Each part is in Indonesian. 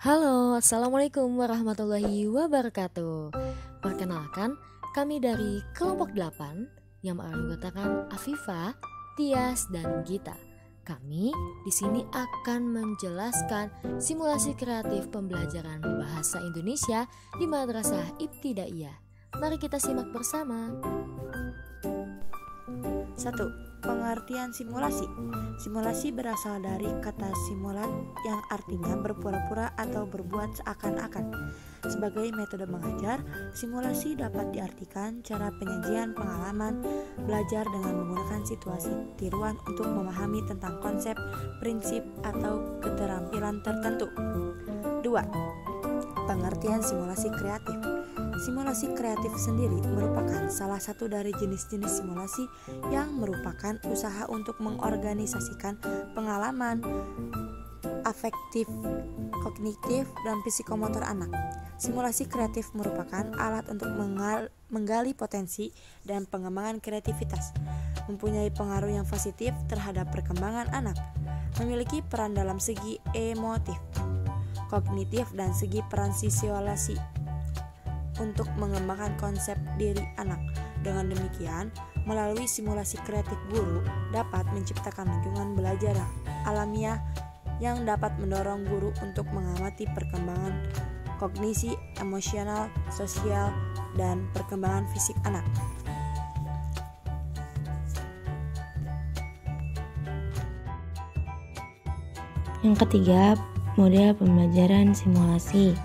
Halo, Assalamualaikum warahmatullahi wabarakatuh. Perkenalkan, kami dari kelompok 8 yang beranggotakan Afifa, Tias, dan Gita. Kami di sini akan menjelaskan simulasi kreatif pembelajaran bahasa Indonesia di Madrasah Ibtidaiyah. Mari kita simak bersama. 1. Pengertian simulasi. Simulasi berasal dari kata simulat yang artinya berpura-pura atau berbuat seakan-akan. Sebagai metode mengajar, simulasi dapat diartikan cara penyajian pengalaman belajar dengan menggunakan situasi tiruan untuk memahami tentang konsep, prinsip, atau keterampilan tertentu. 2. Pengertian simulasi kreatif. Simulasi kreatif sendiri merupakan salah satu dari jenis-jenis simulasi yang merupakan usaha untuk mengorganisasikan pengalaman afektif, kognitif, dan psikomotor anak. Simulasi kreatif merupakan alat untuk menggali potensi dan pengembangan kreativitas, mempunyai pengaruh yang positif terhadap perkembangan anak, memiliki peran dalam segi emotif, kognitif, dan segi peran sosialisasi untuk mengembangkan konsep diri anak. Dengan demikian, melalui simulasi kreatif guru dapat menciptakan lingkungan belajar yang alamiah yang dapat mendorong guru untuk mengamati perkembangan kognisi, emosional, sosial, dan perkembangan fisik anak. Yang ketiga, model pembelajaran simulasi.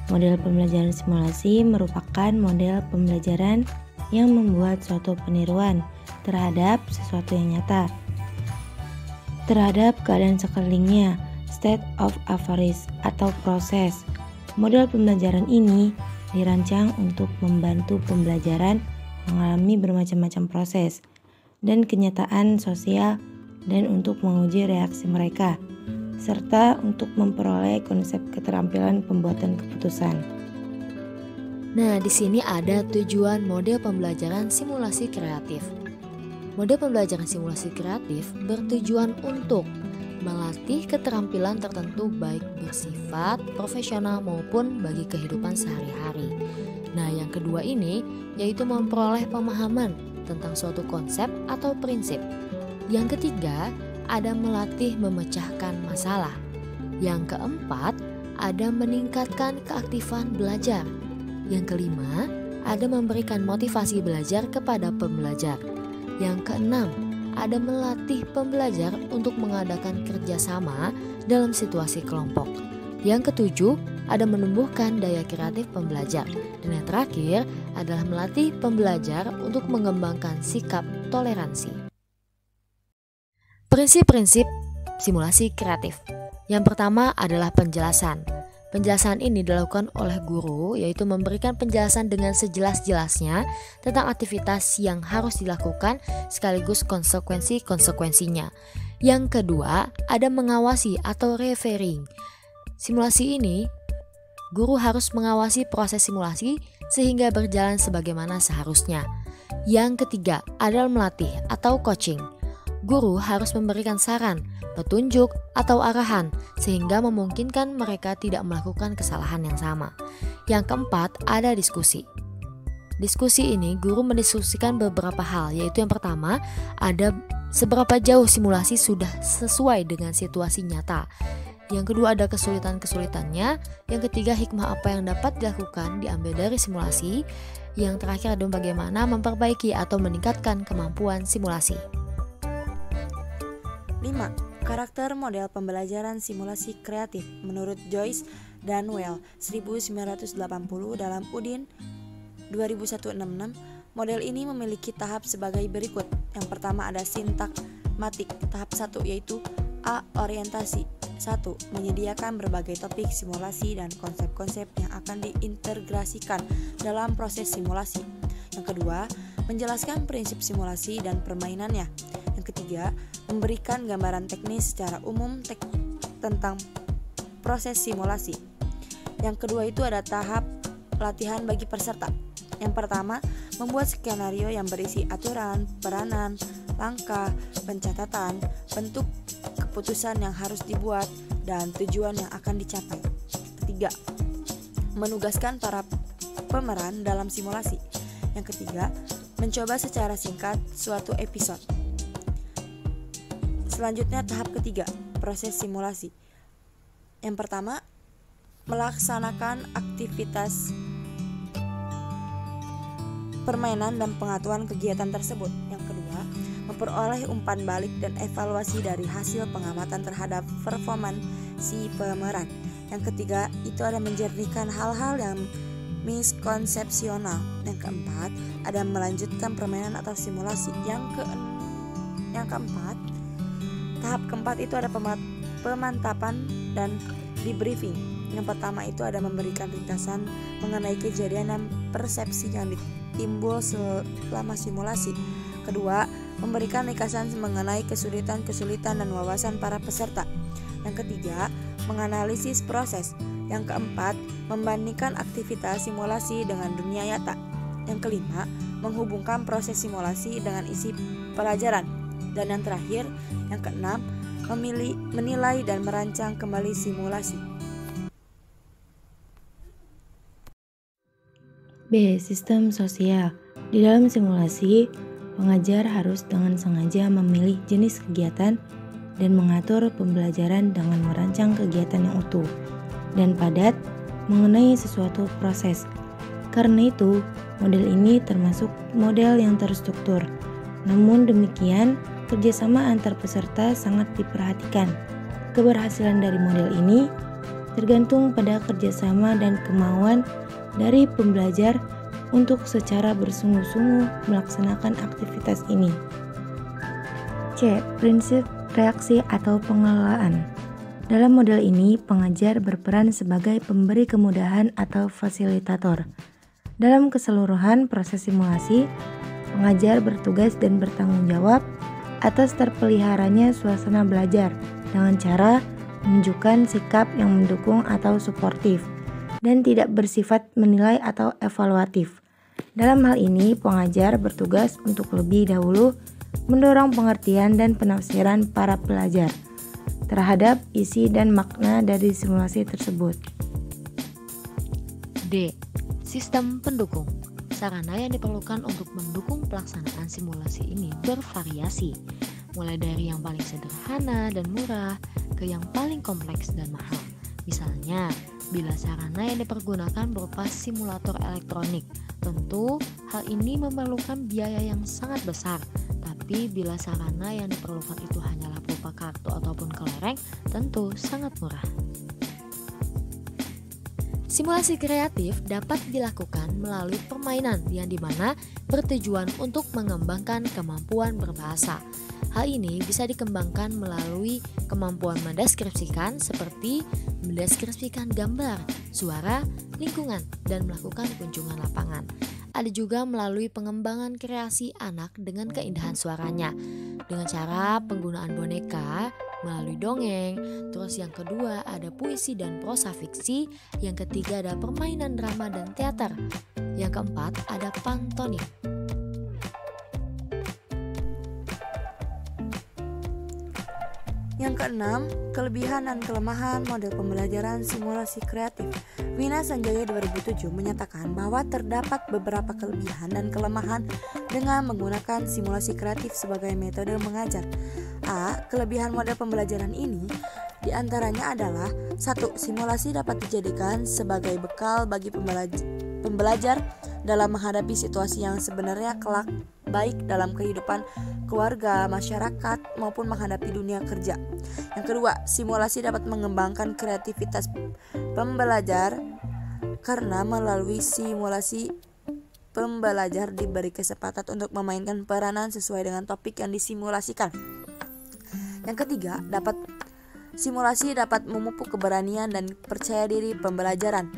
Model pembelajaran simulasi merupakan model pembelajaran yang membuat suatu peniruan terhadap sesuatu yang nyata, terhadap keadaan sekelilingnya, state of affairs atau proses. Model pembelajaran ini dirancang untuk membantu pembelajaran mengalami bermacam-macam proses dan kenyataan sosial dan untuk menguji reaksi mereka, serta untuk memperoleh konsep keterampilan pembuatan keputusan. Nah, di sini ada tujuan model pembelajaran simulasi kreatif. Model pembelajaran simulasi kreatif bertujuan untuk melatih keterampilan tertentu baik bersifat profesional maupun bagi kehidupan sehari-hari. Nah, yang kedua ini yaitu memperoleh pemahaman tentang suatu konsep atau prinsip. Yang ketiga, ada melatih memecahkan masalah. Yang keempat, ada meningkatkan keaktifan belajar. Yang kelima, ada memberikan motivasi belajar kepada pembelajar. Yang keenam, ada melatih pembelajar untuk mengadakan kerjasama dalam situasi kelompok. Yang ketujuh, ada menumbuhkan daya kreatif pembelajar. Dan yang terakhir adalah melatih pembelajar untuk mengembangkan sikap toleransi. Prinsip-prinsip simulasi kreatif. Yang pertama adalah penjelasan. Penjelasan ini dilakukan oleh guru, yaitu memberikan penjelasan dengan sejelas-jelasnya tentang aktivitas yang harus dilakukan sekaligus konsekuensi-konsekuensinya. Yang kedua, ada mengawasi atau referring. Simulasi ini, guru harus mengawasi proses simulasi sehingga berjalan sebagaimana seharusnya. Yang ketiga, adalah melatih atau coaching. Guru harus memberikan saran, petunjuk, atau arahan sehingga memungkinkan mereka tidak melakukan kesalahan yang sama. Yang keempat, ada diskusi. Diskusi ini guru mendiskusikan beberapa hal, yaitu yang pertama, ada seberapa jauh simulasi sudah sesuai dengan situasi nyata. Yang kedua, ada kesulitan-kesulitannya. Yang ketiga, hikmah apa yang dapat dilakukan diambil dari simulasi. Yang terakhir, ada bagaimana memperbaiki atau meningkatkan kemampuan simulasi. 5. Karakter model pembelajaran simulasi kreatif menurut Joyce dan Well 1980 dalam Udin 2166. Model ini memiliki tahap sebagai berikut. Yang pertama ada sintakmatik. Tahap 1 yaitu A. Orientasi. 1. Menyediakan berbagai topik simulasi dan konsep-konsep yang akan diintegrasikan dalam proses simulasi. Yang kedua, menjelaskan prinsip simulasi dan permainannya. Yang ketiga, memberikan gambaran teknis secara umum tentang proses simulasi. Yang kedua itu ada tahap latihan bagi peserta. Yang pertama, membuat skenario yang berisi aturan, peranan, langkah, pencatatan, bentuk keputusan yang harus dibuat, dan tujuan yang akan dicapai. ketiga, menugaskan para pemeran dalam simulasi. Yang ketiga, mencoba secara singkat suatu episode. Selanjutnya tahap ketiga, proses simulasi. Yang pertama, melaksanakan aktivitas permainan dan pengaturan kegiatan tersebut. Yang kedua, memperoleh umpan balik dan evaluasi dari hasil pengamatan terhadap performa si pemeran. Yang ketiga, itu ada menjernihkan hal-hal yang miskonsepsional. Yang keempat, ada melanjutkan permainan atau simulasi. Yang keempat, tahap keempat itu ada pemantapan dan debriefing. Yang pertama itu ada memberikan ringkasan mengenai kejadian dan persepsi yang timbul selama simulasi. Kedua, memberikan ringkasan mengenai kesulitan dan wawasan para peserta. Yang ketiga, menganalisis proses. Yang keempat, membandingkan aktivitas simulasi dengan dunia nyata. Yang kelima, menghubungkan proses simulasi dengan isi pelajaran. Dan yang terakhir, yang keenam, menilai dan merancang kembali simulasi. B. Sistem sosial. Di dalam simulasi, pengajar harus dengan sengaja memilih jenis kegiatan dan mengatur pembelajaran dengan merancang kegiatan yang utuh dan padat mengenai sesuatu proses. Karena itu, model ini termasuk model yang terstruktur. Namun demikian, kerjasama antar peserta sangat diperhatikan. Keberhasilan dari model ini tergantung pada kerjasama dan kemauan dari pembelajar untuk secara bersungguh-sungguh melaksanakan aktivitas ini. C. Prinsip reaksi atau pengelolaan. Dalam model ini, pengajar berperan sebagai pemberi kemudahan atau fasilitator. Dalam keseluruhan proses simulasi, pengajar bertugas dan bertanggung jawab atas terpeliharanya suasana belajar dengan cara menunjukkan sikap yang mendukung atau suportif dan tidak bersifat menilai atau evaluatif. Dalam hal ini, pengajar bertugas untuk lebih dahulu mendorong pengertian dan penafsiran para pelajar terhadap isi dan makna dari simulasi tersebut. D. Sistem pendukung. Sarana yang diperlukan untuk mendukung pelaksanaan simulasi ini bervariasi, mulai dari yang paling sederhana dan murah ke yang paling kompleks dan mahal. Misalnya, bila sarana yang dipergunakan berupa simulator elektronik, tentu hal ini memerlukan biaya yang sangat besar. Tapi bila sarana yang diperlukan itu hanyalah berupa kartu ataupun kelereng, tentu sangat murah. Simulasi kreatif dapat dilakukan melalui permainan yang dimana bertujuan untuk mengembangkan kemampuan berbahasa. Hal ini bisa dikembangkan melalui kemampuan mendeskripsikan seperti mendeskripsikan gambar, suara, lingkungan, dan melakukan kunjungan lapangan. Ada juga melalui pengembangan kreasi anak dengan keindahan suaranya dengan cara penggunaan boneka, melalui dongeng. Terus yang kedua ada puisi dan prosa fiksi. Yang ketiga ada permainan drama dan teater. Yang keempat ada pantomim. Yang keenam, kelebihan dan kelemahan model pembelajaran simulasi kreatif. Wina Sanjaya 2007 menyatakan bahwa terdapat beberapa kelebihan dan kelemahan dengan menggunakan simulasi kreatif sebagai metode mengajar. A. Kelebihan model pembelajaran ini diantaranya adalah 1. Simulasi dapat dijadikan sebagai bekal bagi pembelajar dalam menghadapi situasi yang sebenarnya kelak, baik dalam kehidupan keluarga, masyarakat, maupun menghadapi dunia kerja. Yang kedua, simulasi dapat mengembangkan kreativitas pembelajar karena melalui simulasi pembelajar diberi kesempatan untuk memainkan peranan sesuai dengan topik yang disimulasikan. Yang ketiga, simulasi dapat memupuk keberanian dan percaya diri pembelajaran.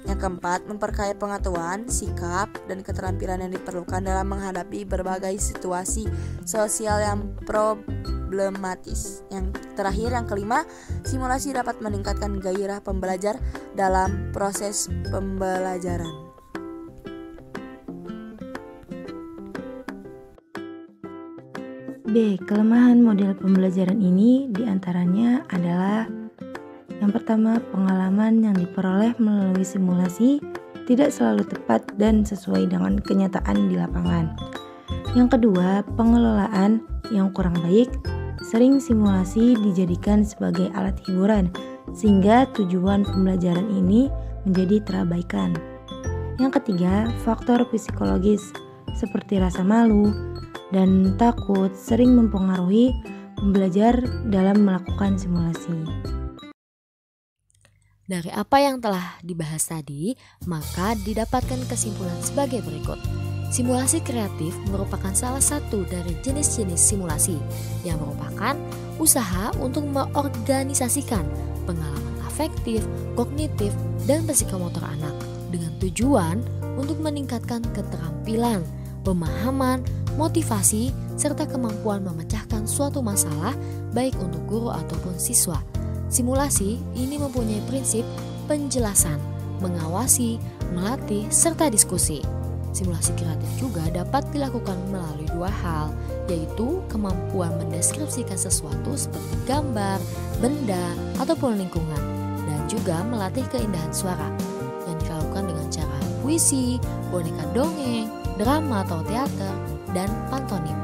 Yang keempat, memperkaya pengetahuan, sikap, dan keterampilan yang diperlukan dalam menghadapi berbagai situasi sosial yang problematis. Yang terakhir, yang kelima, simulasi dapat meningkatkan gairah pembelajar dalam proses pembelajaran. B. Kelemahan model pembelajaran ini diantaranya adalah Yang pertama, pengalaman yang diperoleh melalui simulasi tidak selalu tepat dan sesuai dengan kenyataan di lapangan. Yang kedua, pengelolaan yang kurang baik. Sering simulasi dijadikan sebagai alat hiburan, sehingga tujuan pembelajaran ini menjadi terabaikan. Yang ketiga, faktor psikologis seperti rasa malu dan takut sering mempengaruhi pembelajar dalam melakukan simulasi. Dari apa yang telah dibahas tadi, maka didapatkan kesimpulan sebagai berikut. Simulasi kreatif merupakan salah satu dari jenis-jenis simulasi yang merupakan usaha untuk mengorganisasikan pengalaman afektif, kognitif, dan psikomotor anak dengan tujuan untuk meningkatkan keterampilan, pemahaman, motivasi, serta kemampuan memecahkan suatu masalah baik untuk guru ataupun siswa. Simulasi ini mempunyai prinsip penjelasan, mengawasi, melatih, serta diskusi. Simulasi kreatif juga dapat dilakukan melalui dua hal, yaitu kemampuan mendeskripsikan sesuatu seperti gambar, benda, ataupun lingkungan, dan juga melatih keindahan suara yang dilakukan dengan cara puisi, boneka dongeng, drama atau teater, dan pantomim.